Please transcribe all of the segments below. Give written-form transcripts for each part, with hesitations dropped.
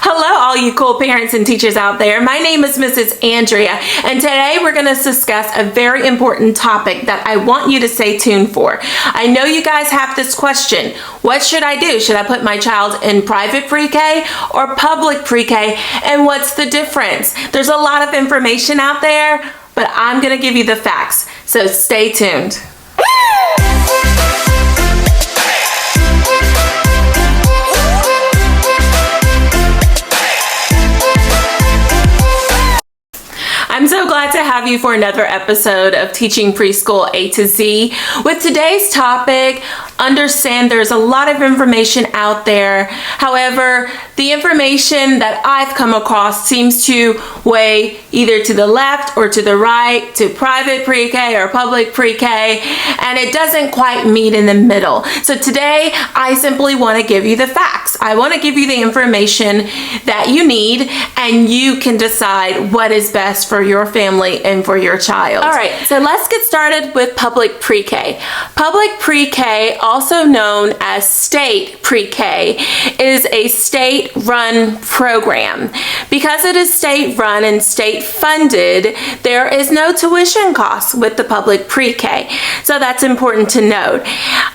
Hello, all you cool parents and teachers out there. My name is Mrs. Andrea, and today we're going to discuss a very important topic that I want you to stay tuned for. I know you guys have this question. What should I do? Should I put my child in private pre-K or public pre-K? And what's the difference? There's a lot of information out there, but I'm going to give you the facts. So stay tuned. I'm so glad to have you for another episode of Teaching Preschool A to Z. With today's topic, understand there's a lot of information out there. However, the information that I've come across seems to weigh either to the left or to the right, to private pre-K or public pre-K, and it doesn't quite meet in the middle. So today, I simply want to give you the facts. I want to give you the information that you need, and you can decide what is best for your family and for your child. All right, so let's get started with public pre-K. Public pre-K, also known as state pre-K, is a state-run program. Because it is state-run and state-funded, there is no tuition costs with the public pre-K. So that's important to note.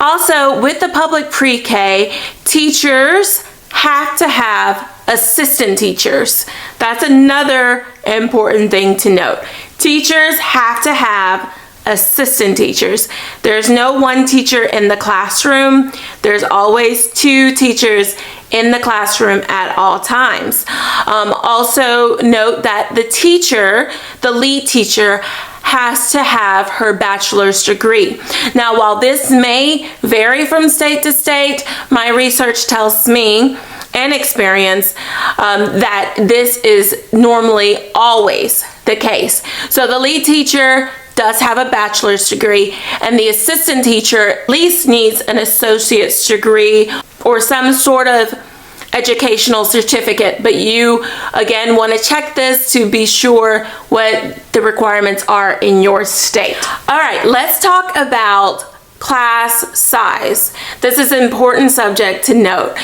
Also, with the public pre-K, teachers have to have assistant teachers. That's another important thing to note. Teachers have to have assistant teachers. There's no one teacher in the classroom. There's always two teachers in the classroom at all times. Also note that the teacher, the lead teacher, has to have her bachelor's degree. Now, while this may vary from state to state, my research tells me and experience that this is normally always the case. So the lead teacher does have a bachelor's degree, and the assistant teacher at least needs an associate's degree or some sort of educational certificate, but you again want to check this to be sure what the requirements are in your state. All right, let's talk about class size. This is an important subject to note.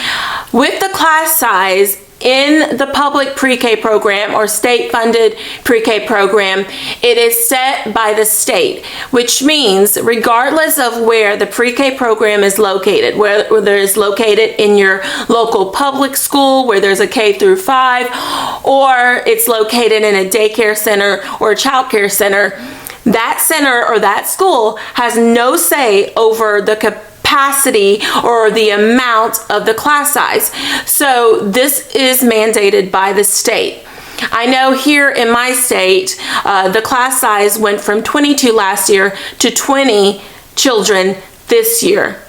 With the class size in the public pre-K program or state-funded pre-K program, it is set by the state, which means regardless of where the pre-K program is located, whether it's located in your local public school where there's a K through 5, or it's located in a daycare center or a child care center, that center or that school has no say over the capacity or the amount of the class size. So this is mandated by the state. I know here in my state, the class size went from 22 last year to 20 children this year.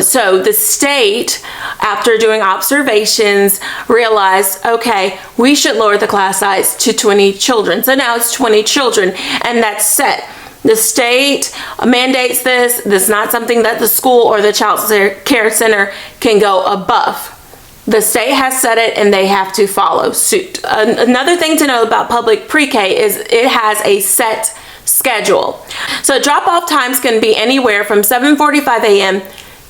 So the state, after doing observations, realized, okay, we should lower the class size to 20 children. So now it's 20 children, and that's set. The state mandates this. This is not something that the school or the child care center can go above. The state has set it, and they have to follow suit. Another thing to know about public pre-K is it has a set schedule. So drop-off times can be anywhere from 7:45 a.m.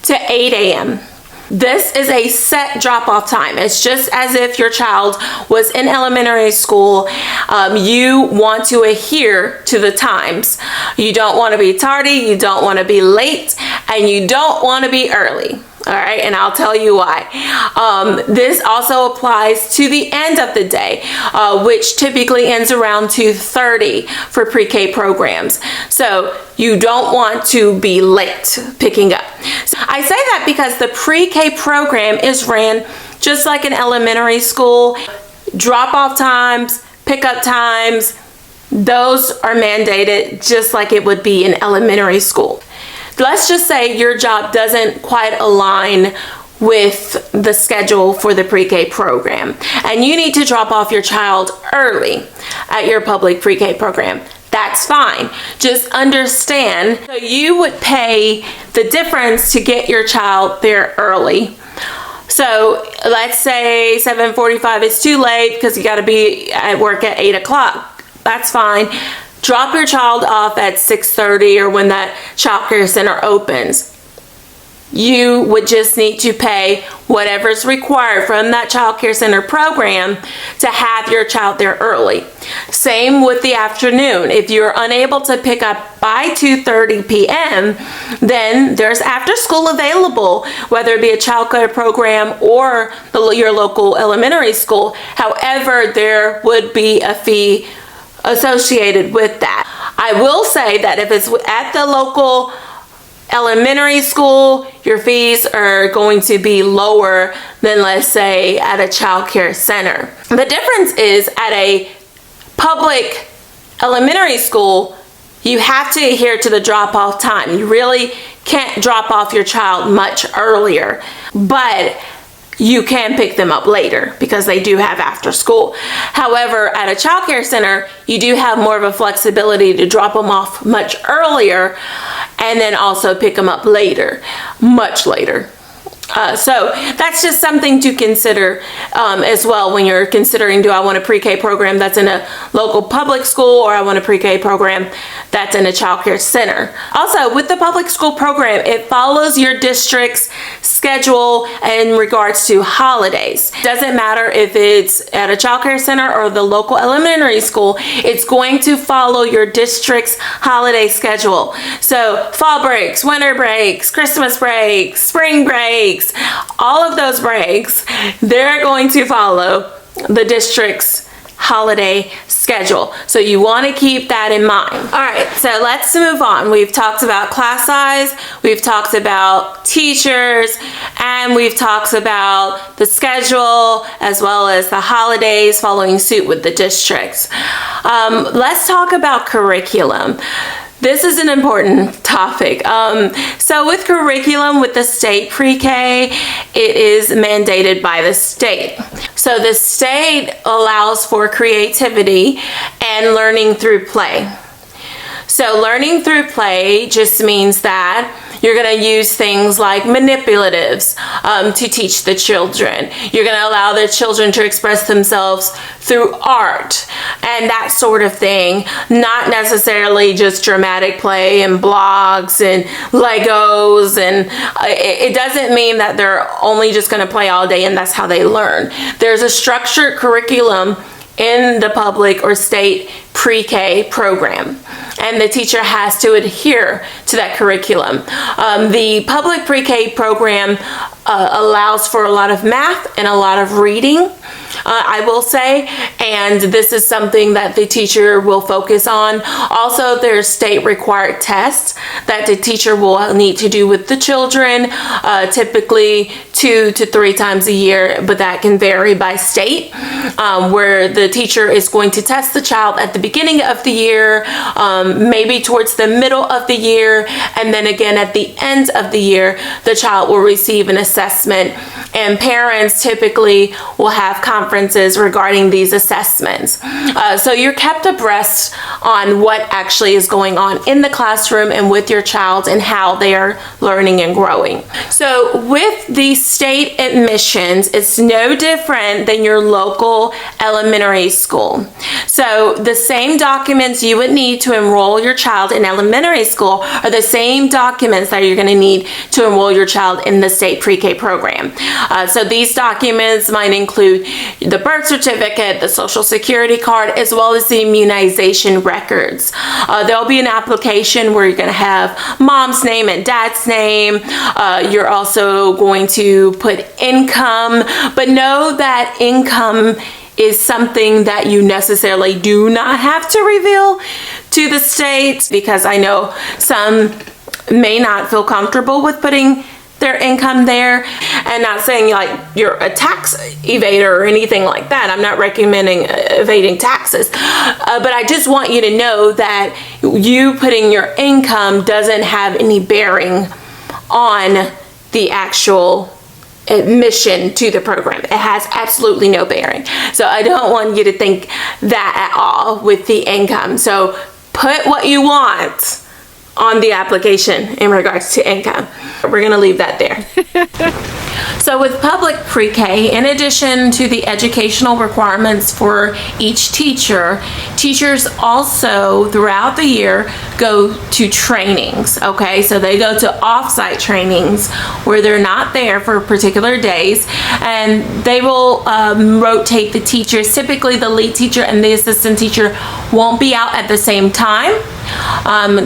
to 8 a.m. This is a set drop-off time. It's just as if your child was in elementary school. You want to adhere to the times. You don't want to be tardy, you don't want to be late, and you don't want to be early. All right, and I'll tell you why. This also applies to the end of the day, which typically ends around 2:30 for pre-K programs. So you don't want to be late picking up. So I say that because the pre-K program is ran just like an elementary school. Drop-off times, pickup times, those are mandated just like it would be in elementary school. Let's just say your job doesn't quite align with the schedule for the pre-K program, and you need to drop off your child early at your public pre-K program. That's fine. Just understand, so you would pay the difference to get your child there early. So let's say 7:45 is too late because you got to be at work at 8 o'clock. That's fine. Drop your child off at 6:30 or when that child care center opens. you would just need to pay whatever's required from that child care center program to have your child there early. Same with the afternoon. If you're unable to pick up by 2:30 p.m., then there's after school available, whether it be a child care program or your local elementary school. However, there would be a fee associated with that. I will say that if it's at the local elementary school, your fees are going to be lower than, let's say, at a child care center. The difference is at a public elementary school, you have to adhere to the drop-off time. You really can't drop off your child much earlier, but you can pick them up later because they do have after school. However, at a child care center, you do have more of a flexibility to drop them off much earlier and then also pick them up later, much later. So that's just something to consider as well when you're considering, do I want a pre-K program that's in a local public school, or I want a pre-K program that's in a child care center. Also, with the public school program, it follows your district's schedule in regards to holidays. Doesn't matter if it's at a child care center or the local elementary school, it's going to follow your district's holiday schedule. So fall breaks, winter breaks, Christmas breaks, spring breaks, all of those breaks, they're going to follow the district's holiday schedule. So you want to keep that in mind. All right, so let's move on. We've talked about class size, we've talked about teachers, and we've talked about the schedule as well as the holidays following suit with the districts. Let's talk about curriculum. This is an important topic. So with curriculum with the state pre-K, it is mandated by the state. So the state allows for creativity and learning through play. So learning through play just means that you're going to use things like manipulatives to teach the children. You're going to allow the children to express themselves through art and that sort of thing, not necessarily just dramatic play and blogs and Legos. And it doesn't mean that they're only just going to play all day and that's how they learn. There's a structured curriculum in the public or state pre-K program, and the teacher has to adhere to that curriculum. The public pre-K program allows for a lot of math and a lot of reading, I will say, and this is something that the teacher will focus on. Also, there's state required tests that the teacher will need to do with the children, typically 2 to 3 times a year, but that can vary by state, where the teacher is going to test the child at the beginning of the year, maybe towards the middle of the year, and then again at the end of the year, the child will receive an assessment, and parents typically will have conferences regarding these assessments. So you're kept abreast on what actually is going on in the classroom and with your child and how they are learning and growing. So with the state admissions, it's no different than your local elementary school. So the same documents you would need to enroll your child in elementary school are the same documents that you're going to need to enroll your child in the state pre-K program. So these documents might include the birth certificate, the social security card, as well as the immunization records. There'll be an application where you're going to have mom's name and dad's name. You're also going to put income, but know that income is something that you necessarily do not have to reveal to the state, because I know some may not feel comfortable with putting their income there. And not saying like you're a tax evader or anything like that. I'm not recommending evading taxes, but I just want you to know that you putting your income doesn't have any bearing on the actual admission to the program. It has absolutely no bearing. So I don't want you to think that at all with the income. So put what you want on the application in regards to income. We're going to leave that there. So with public pre-K, in addition to the educational requirements for each teacher, teachers also throughout the year go to trainings, okay? So they go to off-site trainings where they're not there for particular days, and they will rotate the teachers. Typically the lead teacher and the assistant teacher won't be out at the same time.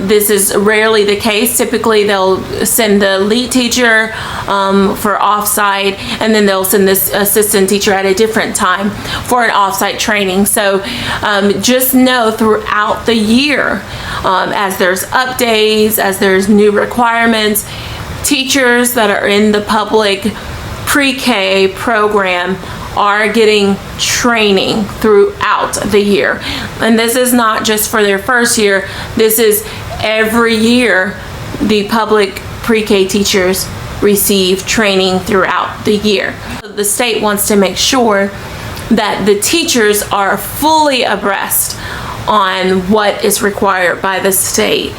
This is rarely the case. Typically they'll send the lead teacher for offsite, and then they'll send this assistant teacher at a different time for an offsite training. So just know throughout the year, as there's updates, as there's new requirements, teachers that are in the public pre-K program are getting training throughout the year. And this is not just for their first year, this is every year the public pre-K teachers receive training throughout the year. The state wants to make sure that the teachers are fully abreast on what is required by the state,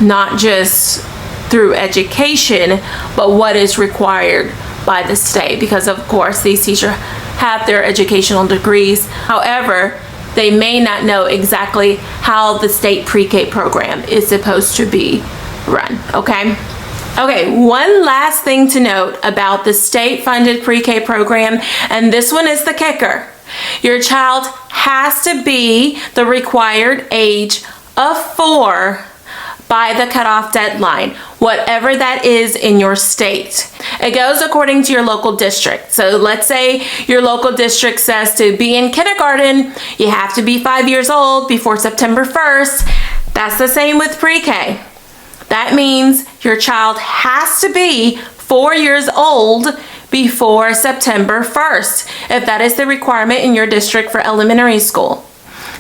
not just through education, but what is required by the state, because of course these teachers have their educational degrees. However, they may not know exactly how the state pre-K program is supposed to be run, okay? Okay, one last thing to note about the state-funded pre-K program, and this one is the kicker. Your child has to be the required age of 4 by the cutoff deadline, whatever that is in your state. It goes according to your local district. So let's say your local district says to be in kindergarten, you have to be 5 years old before September 1st. That's the same with pre-K. That means your child has to be 4 years old before September 1st, if that is the requirement in your district for elementary school.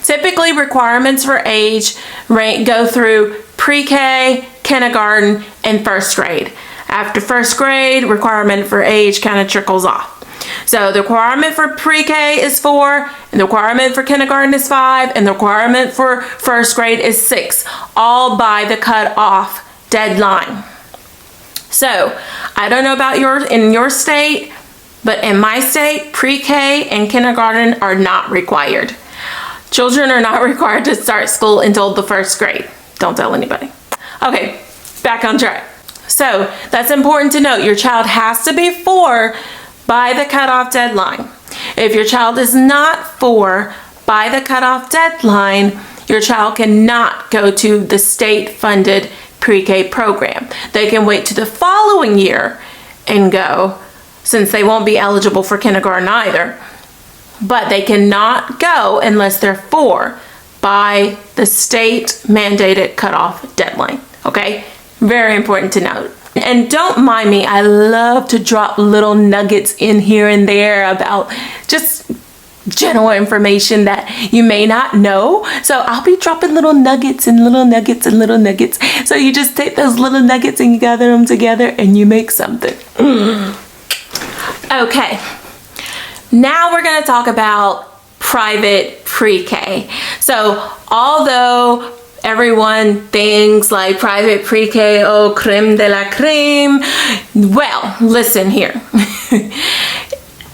Typically, requirements for age go through pre-K, kindergarten, and first grade. After first grade, requirement for age kind of trickles off. So the requirement for pre-K is 4, and the requirement for kindergarten is 5, and the requirement for first grade is 6, all by the cutoff deadline. So I don't know about in your state, but in my state, pre-K and kindergarten are not required. Children are not required to start school until the first grade. Don't tell anybody. Okay, back on track. So that's important to note. Your child has to be 4 by the cutoff deadline. If your child is not 4 by the cutoff deadline, your child cannot go to the state-funded pre-K program. They can wait to the following year and go, since they won't be eligible for kindergarten either. But they cannot go unless they're 4 by the state mandated cutoff deadline, okay? Very important to note. And don't mind me, I love to drop little nuggets in here and there about just general information that you may not know. So I'll be dropping little nuggets and little nuggets and little nuggets. So you just take those little nuggets and you gather them together and you make something. Okay, now we're gonna talk about private pre-K. So although everyone thinks like private pre-K, oh, creme de la creme, well, listen here.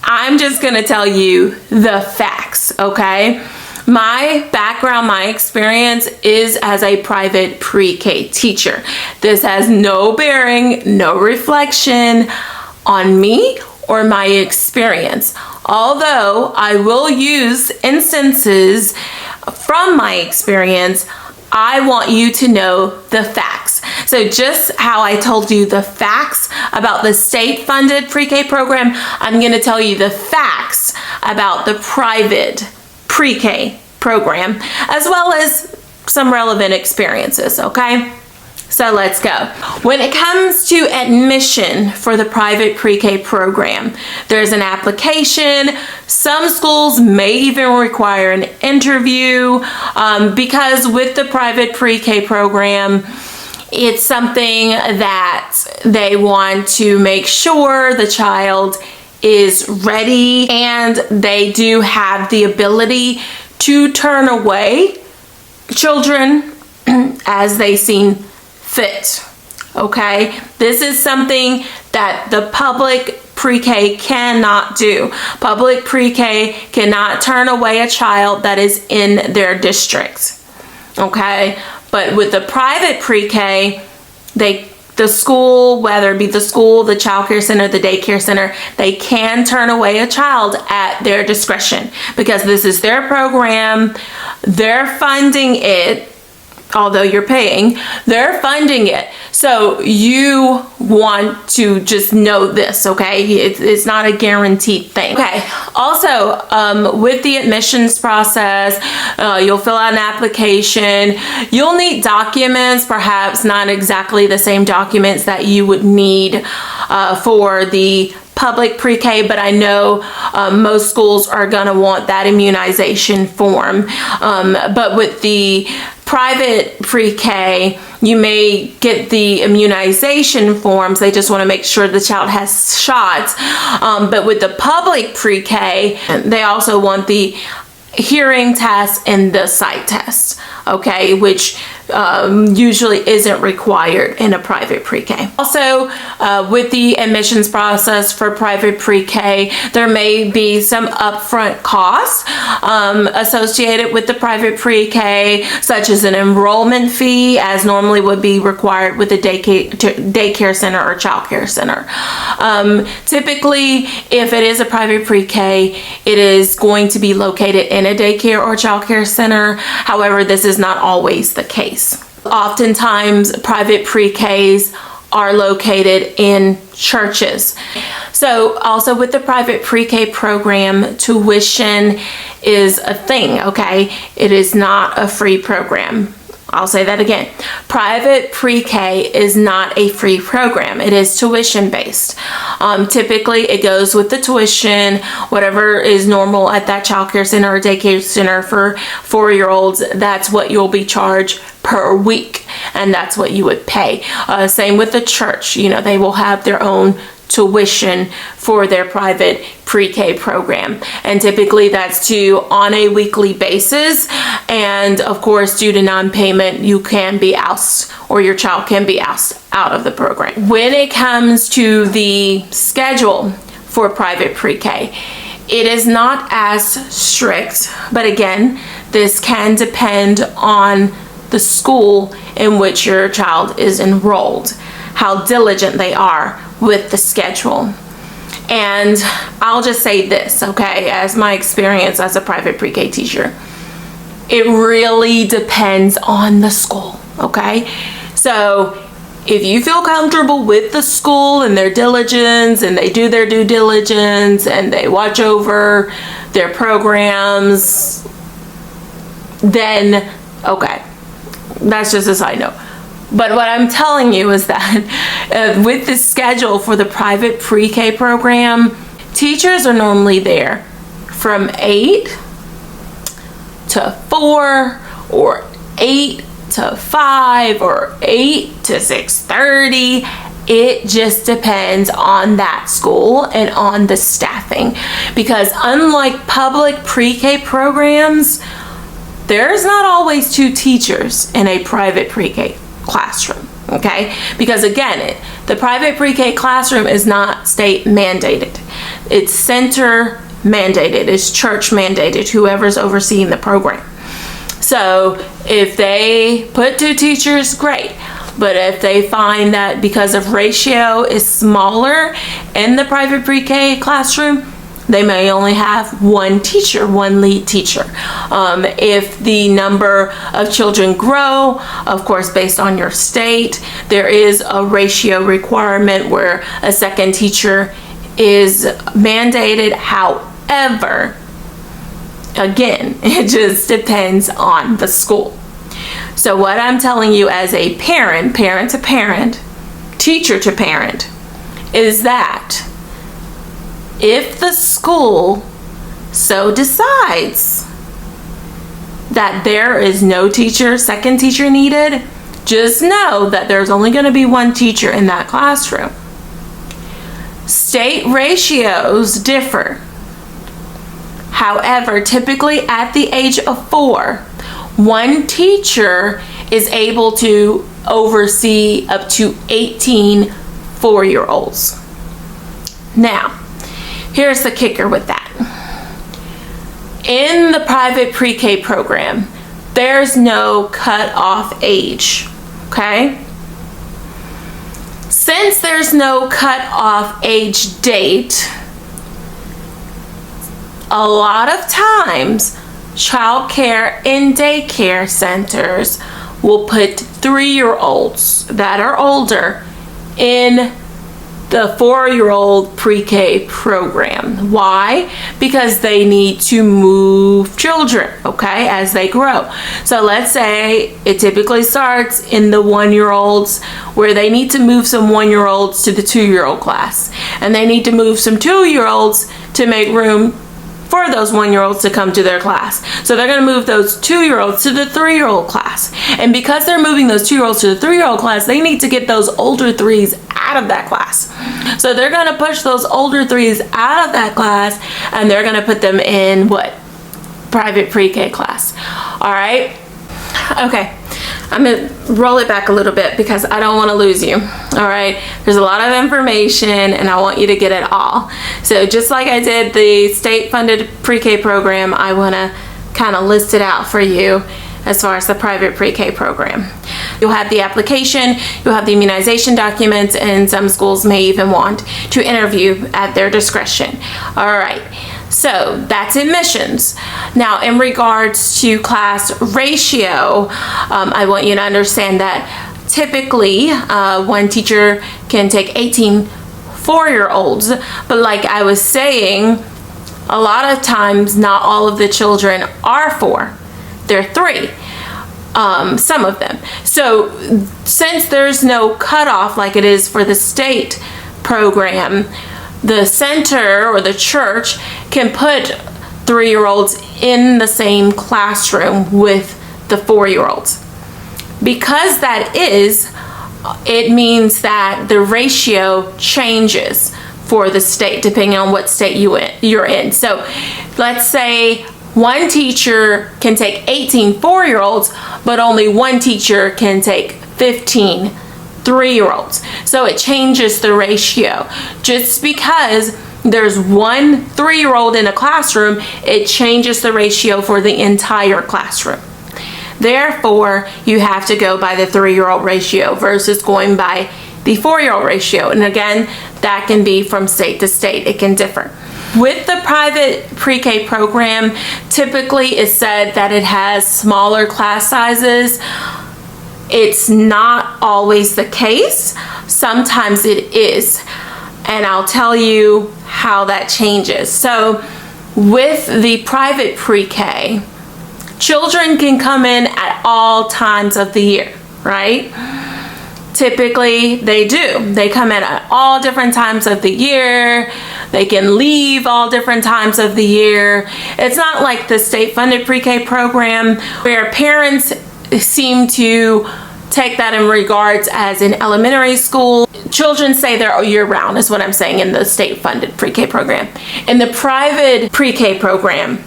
I'm just gonna tell you the facts, okay? My background, my experience is as a private pre-K teacher. This has no bearing, no reflection on me or my experience. Although I will use instances from my experience, I want you to know the facts. So just how I told you the facts about the state-funded pre-K program, I'm going to tell you the facts about the private pre-K program, as well as some relevant experiences, okay? So let's go. When it comes to admission for the private pre-K program, there's an application. Some schools may even require an interview because with the private pre-K program, it's something that they want to make sure the child is ready, and they do have the ability to turn away children as they seem fit. Okay, this is something that the public pre-K cannot do. Public pre-K cannot turn away a child that is in their district. Okay? But with the private pre-K, the school, whether it be the school, the child care center, the daycare center, they can turn away a child at their discretion because this is their program. They're funding it. Although you're paying, they're funding it. So you want to just know this, okay? It's not a guaranteed thing. Okay, also with the admissions process, you'll fill out an application. You'll need documents, perhaps not exactly the same documents that you would need for the public pre-K, but I know most schools are going to want that immunization form. But with the private pre-K, you may get the immunization forms. They just want to make sure the child has shots. But with the public pre-K, they also want the hearing test and the sight test, okay, which usually isn't required in a private pre-K. Also, with the admissions process for private pre-K, there may be some upfront costs associated with the private pre-K, such as an enrollment fee, as normally would be required with a daycare center or child care center. Typically, if it is a private pre-K, it is going to be located in a daycare or child care center. However, this is not always the case. Oftentimes, private pre-Ks are located in churches. So also with the private pre-K program, tuition is a thing, okay? It is not a free program. I'll say that again. Private pre-K is not a free program. It is tuition based. Typically, it goes with the tuition, whatever is normal at that child care center or daycare center for 4-year-olds. That's what you'll be charged per week, and that's what you would pay. Same with the church. You know, they will have their own tuition for their private pre-K program, and typically that's due on a weekly basis, and of course due to non-payment you can be ousted, or your child can be ousted out of the program. When it comes to the schedule for private pre-K, it is not as strict, but again, this can depend on the school in which your child is enrolled, how diligent they are with the schedule. And I'll just say this, okay, as my experience as a private pre-K teacher, it really depends on the school, okay? So if you feel comfortable with the school and their diligence, and they do their due diligence, and they watch over their programs, then okay, that's just a side note. But what I'm telling you is that with the schedule for the private pre-K program, teachers are normally there from 8 to 4 or 8 to 5 or 8 to 6:30. It just depends on that school and on the staffing. Because unlike public pre-K programs, there's not always 2 teachers in a private pre-K classroom, okay? Because again, the private pre-K classroom is not state mandated. It's center mandated, it's church mandated, whoever's overseeing the program. So if they put 2 teachers, great. But if they find that because of ratio is smaller in the private pre-K classroom, they may only have 1 teacher, 1 lead teacher. If the number of children grow, of course, based on your state, there is a ratio requirement where a second teacher is mandated. However, again, it just depends on the school. So what I'm telling you as a parent, parent to parent, teacher to parent, is that if the school so decides that there is no teacher, second teacher needed, just know that there's only going to be 1 teacher in that classroom. State ratios differ. However, typically at the age of 4, 1 teacher is able to oversee up to 18 4-year-olds. Now, here's the kicker with that. In the private pre-K program, there's no cut-off age, okay? Since there's no cut-off age date, a lot of times, child care and daycare centers will put 3-year-olds that are older in the 4-year-old pre-K program. Why? Because they need to move children, okay, as they grow. So let's say it typically starts in the 1-year-olds, where they need to move some 1-year-olds to the 2-year-old class, and they need to move some 2-year-olds to make room for those 1-year-olds to come to their class. So they're going to move those 2-year-olds to the 3-year-old class. And because they're moving those 2-year-olds to the 3-year-old class, they need to get those older 3s out of that class. So they're going to push those older 3s out of that class, and they're going to put them in what? Private pre-K class. All right? Okay. I'm going to roll it back a little bit because I don't want to lose you. All right. There's a lot of information and I want you to get it all. So just like I did the state funded pre-K program, I want to kind of list it out for you as far as the private pre-K program. You'll have the application, you'll have the immunization documents, and some schools may even want to interview at their discretion. All right. So that's admissions. Now, in regards to class ratio, I want you to understand that typically one teacher can take 18 4-year-olds, but like I was saying, a lot of times not all of the children are 4. They're 3. Some of them. So since there's no cutoff like it is for the state program, the center or the church can put 3-year-olds in the same classroom with the 4-year-olds. Because that is, it means that the ratio changes for the state depending on what state you're in. So let's say one teacher can take 18 4-year-olds, but only one teacher can take 15 3-year-olds. So it changes the ratio. Just because there's one 3-year-old in a classroom, it changes the ratio for the entire classroom. Therefore, you have to go by the 3-year-old ratio versus going by the 4-year-old ratio. And again, that can be from state to state. It can differ. With the private pre-K program, typically it's said that it has smaller class sizes. It's not always the case. Sometimes it is. And I'll tell you how that changes. So with the private pre-K, children can come in at all times of the year, right? Typically they do. They come in at all different times of the year. They can leave all different times of the year. It's not like the state-funded pre-K program where parents seem to take that in regards as in elementary school. Children say they're year-round is what I'm saying in the state-funded pre-K program. In the private pre-K program,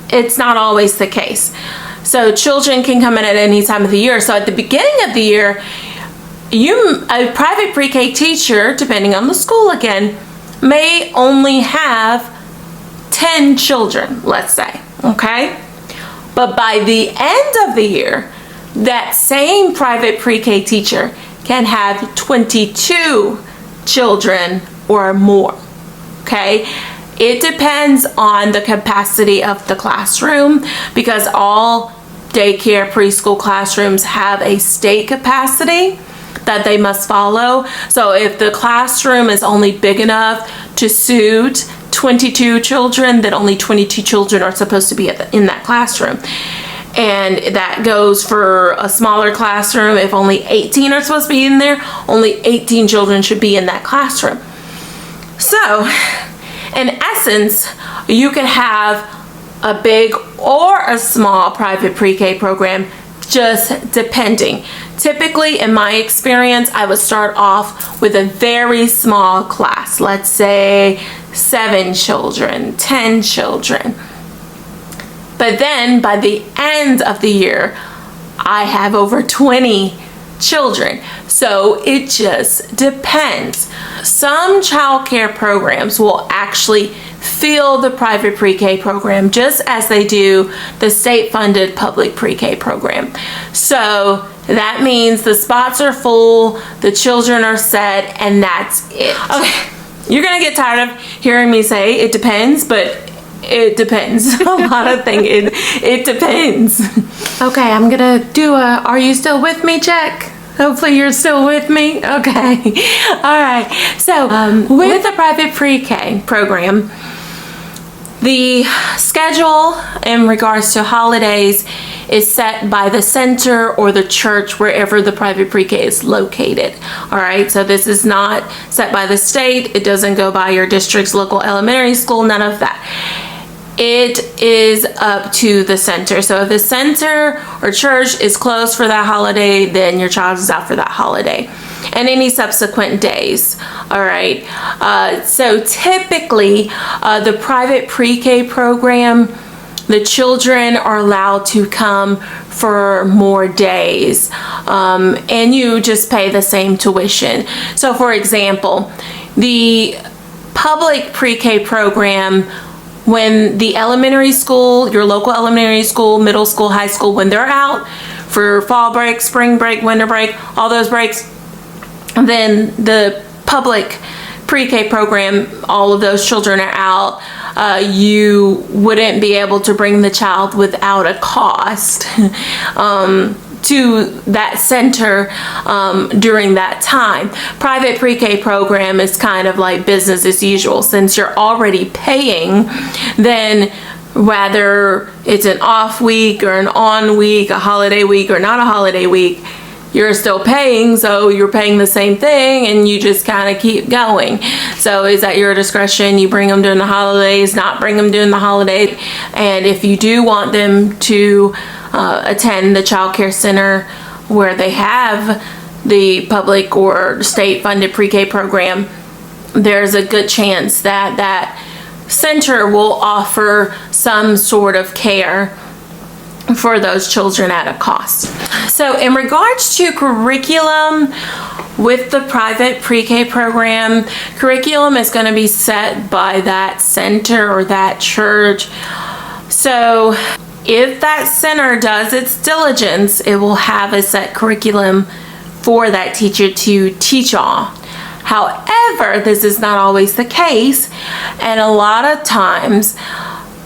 it's not always the case. So children can come in at any time of the year. So at the beginning of the year, a private pre-K teacher, depending on the school again, may only have 10 children, let's say, okay? But by the end of the year, that same private pre-K teacher can have 22 children or more, okay? It depends on the capacity of the classroom because all daycare preschool classrooms have a state capacity that they must follow. So if the classroom is only big enough to suit 22 children, then only 22 children are supposed to be in that classroom. And that goes for a smaller classroom. If only 18 are supposed to be in there, only 18 children should be in that classroom. So in essence, you can have a big or a small private pre-K program, just depending. Typically, in my experience, I would start off with a very small class, let's say 7 children, 10 children. But then by the end of the year, I have over 20 children. So it just depends. Some child care programs will actually fill the private pre-K program just as they do the state-funded public pre-K program. So that means the spots are full, the children are set, and that's it. Okay, you're gonna get tired of hearing me say it depends, but it depends. A lot of things, it depends. Okay, I'm gonna do a "are you still with me" check. Hopefully you're still with me. Okay. All right. So with the private pre-K program, the schedule in regards to holidays is set by the center or the church wherever the private pre-K is located. All right, so this is not set by the state. It doesn't go by your district's local elementary school, none of that. It is up to the center. So if the center or church is closed for that holiday, then your child is out for that holiday and any subsequent days. All right. So typically the private pre-K program, the children are allowed to come for more days, and you just pay the same tuition. So for example, the public pre-K program, when the elementary school, your local elementary school, middle school, high school, when they're out for fall break, spring break, winter break, all those breaks, then the public pre-K program, all of those children are out. You wouldn't be able to bring the child without a cost to that center during that time. Private pre-K program is kind of like business as usual. Since you're already paying, then whether it's an off week or an on week, a holiday week or not a holiday week, you're still paying, so you're paying the same thing and you just kind of keep going. So is at your discretion. You bring them during the holidays, not bring them during the holiday. And if you do want them to attend the child care center where they have the public or state funded pre-K program, there's a good chance that that center will offer some sort of care for those children at a cost. So in regards to curriculum with the private pre-K program, curriculum is going to be set by that center or that church. So if that center does its diligence, it will have a set curriculum for that teacher to teach on. However, this is not always the case, and a lot of times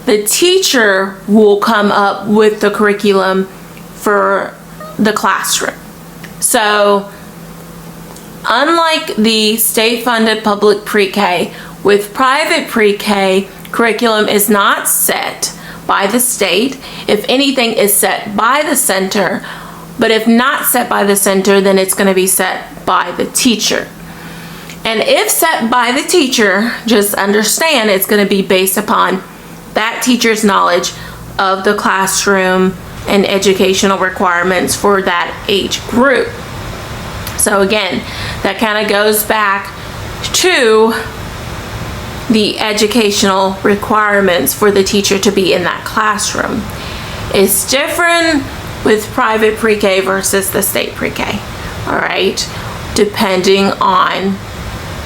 the teacher will come up with the curriculum for the classroom. So unlike the state-funded public pre-K, with private pre-K, curriculum is not set by the state. If anything, is set by the center, but if not set by the center, then it's going to be set by the teacher. And if set by the teacher, just understand it's going to be based upon that teacher's knowledge of the classroom and educational requirements for that age group. So again, that kind of goes back to the educational requirements for the teacher to be in that classroom. It's different with private pre-K versus the state pre-K, all right, depending on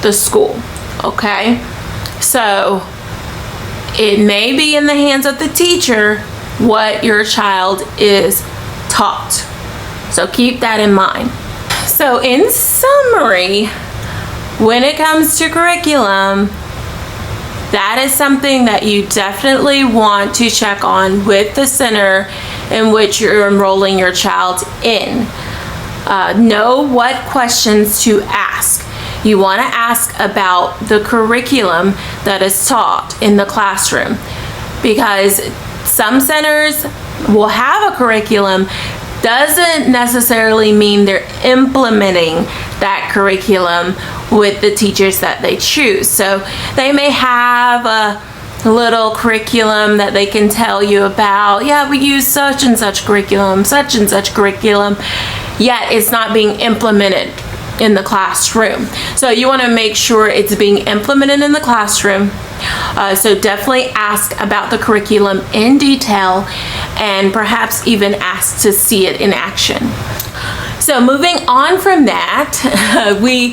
the school, okay? So it may be in the hands of the teacher what your child is taught. So keep that in mind. So in summary, when it comes to curriculum, that is something that you definitely want to check on with the center in which you're enrolling your child in. Know what questions to ask. You want to ask about the curriculum that is taught in the classroom, because some centers will have a curriculum, doesn't necessarily mean they're implementing that curriculum with the teachers that they choose. So they may have a little curriculum that they can tell you about. Yeah, we use such and such curriculum, yet it's not being implemented in the classroom. So you want to make sure it's being implemented in the classroom. So definitely ask about the curriculum in detail and perhaps even ask to see it in action. So So moving on from that, we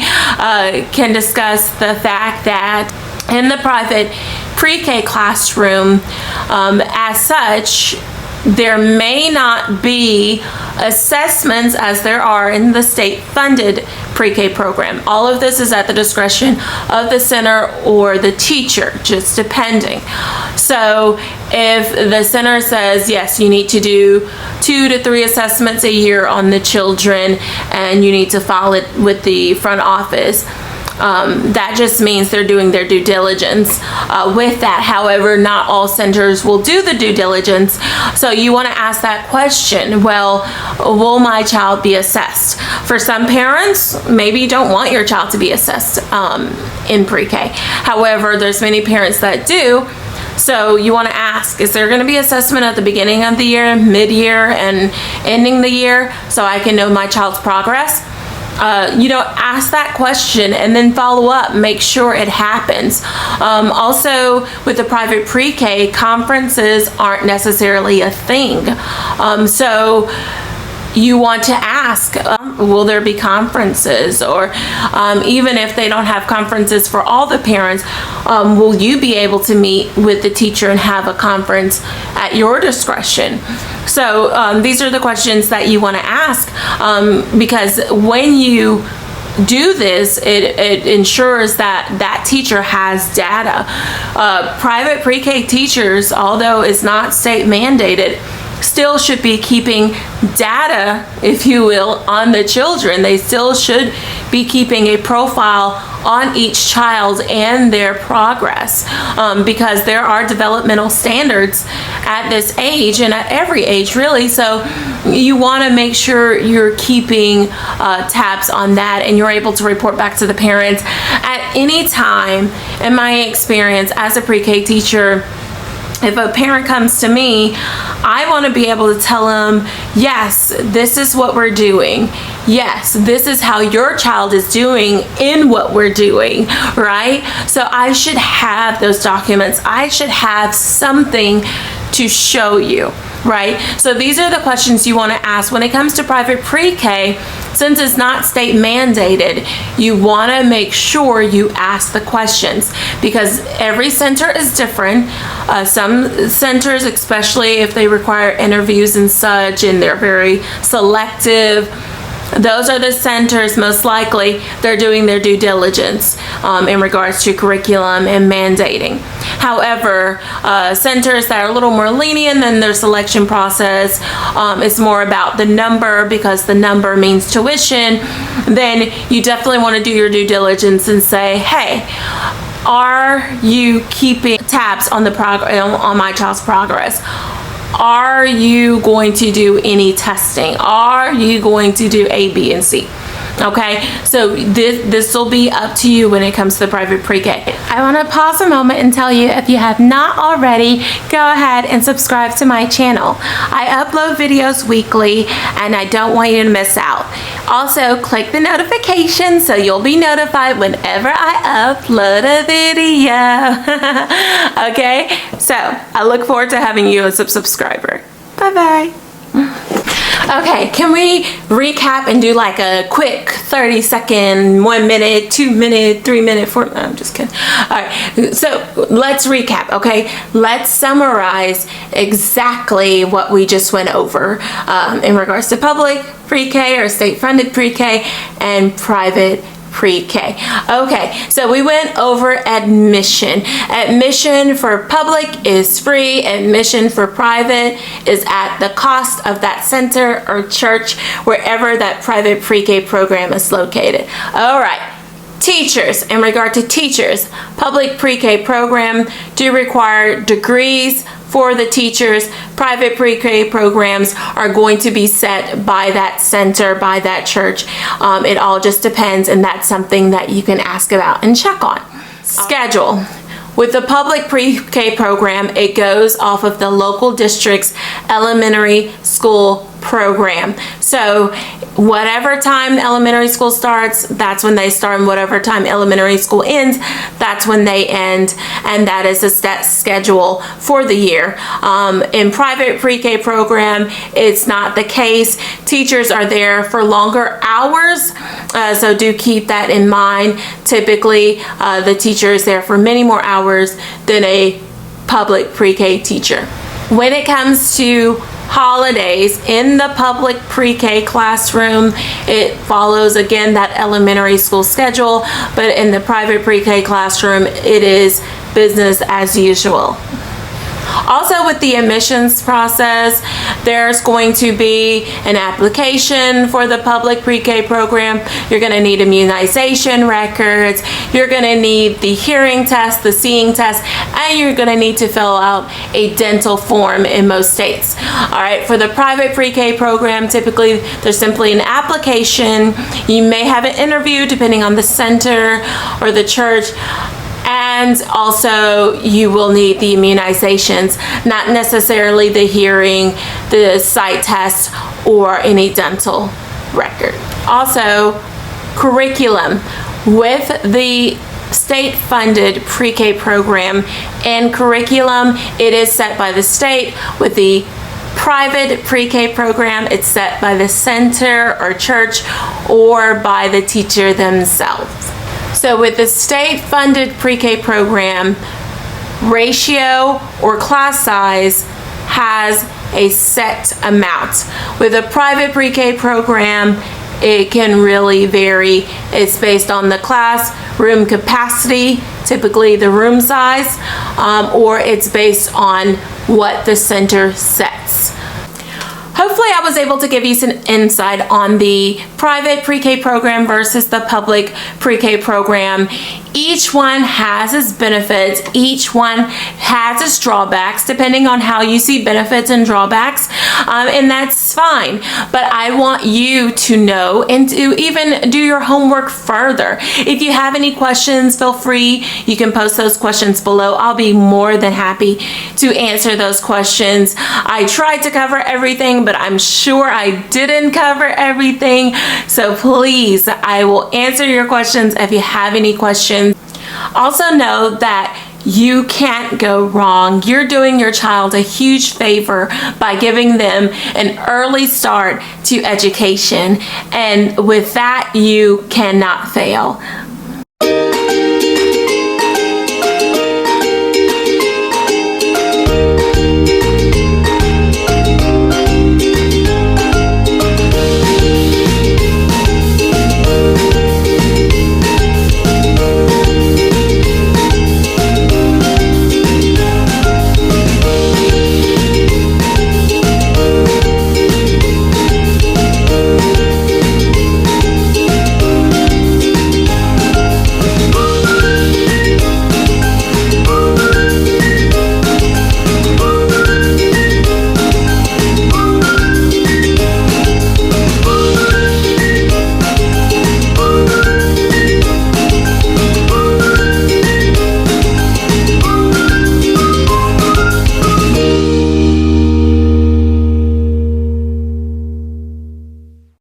can discuss the fact that in the private pre-K classroom, as such, there may not be assessments as there are in the state-funded pre-K program. All of this is at the discretion of the center or the teacher, just depending. So if the center says, yes, you need to do 2 to 3 assessments a year on the children, and you need to file it with the front office, that just means they're doing their due diligence with that. However, not all centers will do the due diligence. So you want to ask that question, well, will my child be assessed? For some parents, maybe you don't want your child to be assessed in pre-K. However, there's many parents that do. So you want to ask, is there going to be assessment at the beginning of the year, mid-year, and ending the year so I can know my child's progress? Ask that question and then follow up, make sure it happens. Also, with the private pre-K, conferences aren't necessarily a thing. So you want to ask, will there be conferences? Or even if they don't have conferences for all the parents, will you be able to meet with the teacher and have a conference at your discretion? So these are the questions that you want to ask, because when you do this, it ensures that that teacher has data. Private pre-K teachers, although it's not state mandated, still should be keeping data, if you will, on the children. They still should be keeping a profile on each child and their progress, because there are developmental standards at this age and at every age really. So you want to make sure you're keeping tabs on that, and you're able to report back to the parents at any time. In my experience as a pre-K teacher, if a parent comes to me, I want to be able to tell them, yes, this is what we're doing. Yes, this is how your child is doing in what we're doing, right? So I should have those documents. I should have something to show you, right? So these are the questions you want to ask. When it comes to private pre-K, since it's not state mandated, you want to make sure you ask the questions, because every center is different. Some centers, especially if they require interviews and such, and they're very selective, those are the centers most likely they're doing their due diligence in regards to curriculum and mandating. However, centers that are a little more lenient in their selection process, it's more about the number, because the number means tuition. Then you definitely want to do your due diligence and say, hey, are you keeping tabs on the on my child's progress? Are you going to do any testing? Are you going to do A, B, and C? Okay, so this will be up to you when it comes to the private pre-K. I want to pause a moment and tell you, if you have not already, go ahead and subscribe to my channel. I upload videos weekly, and I don't want you to miss out. Also, click the notification so you'll be notified whenever I upload a video. Okay, so I look forward to having you as a subscriber. Bye-bye. Okay, can we recap and do like a quick 30-second, 1 minute, 2 minute, 3 minute, 4? No, I'm just kidding. All right, so let's recap, okay? Let's summarize exactly what we just went over in regards to public pre-K or state-funded pre-K and private pre-K. Okay, so we went over admission. Admission for public is free. Admission for private is at the cost of that center or church, wherever that private pre-K program is located. All right. Teachers, in regard to teachers, public pre-K program do require degrees for the teachers. Private pre-K programs are going to be set by that center, by that church. It all just depends, and that's something that you can ask about and check on. Schedule. With the public pre-K program, it goes off of the local district's elementary school program. So whatever time elementary school starts, that's when they start, and whatever time elementary school ends, that's when they end, and that is a set schedule for the year. In private pre-K program, it's not the case. Teachers are there for longer hours, so do keep that in mind. Typically, the teacher is there for many more hours than a public pre-K teacher. When it comes to holidays in the public pre-K classroom, it follows again that elementary school schedule, but in the private pre-K classroom, it is business as usual. Also, with the admissions process, there's going to be an application for the public pre-K program. You're going to need immunization records. You're going to need the hearing test, the seeing test, and you're going to need to fill out a dental form in most states. All right, for the private pre-K program, typically there's simply an application. You may have an interview depending on the center or the church. And also you will need the immunizations, not necessarily the hearing, the sight test, or any dental record. Also, curriculum. With the state-funded pre-K program and curriculum, it is set by the state. With the private pre-K program, it's set by the center or church or by the teacher themselves. So with the state-funded pre-K program, ratio or class size has a set amount. With a private pre-K program, it can really vary. It's based on the classroom capacity, typically the room size, or it's based on what the center sets. Hopefully I was able to give you some insight on the private pre-K program versus the public pre-K program. Each one has its benefits. Each one has its drawbacks, depending on how you see benefits and drawbacks, and that's fine. But I want you to know and to even do your homework further. If you have any questions, feel free. You can post those questions below. I'll be more than happy to answer those questions. I tried to cover everything, but I'm sure I didn't cover everything. So please, I will answer your questions if you have any questions. Also know that you can't go wrong. You're doing your child a huge favor by giving them an early start to education. And with that, you cannot fail.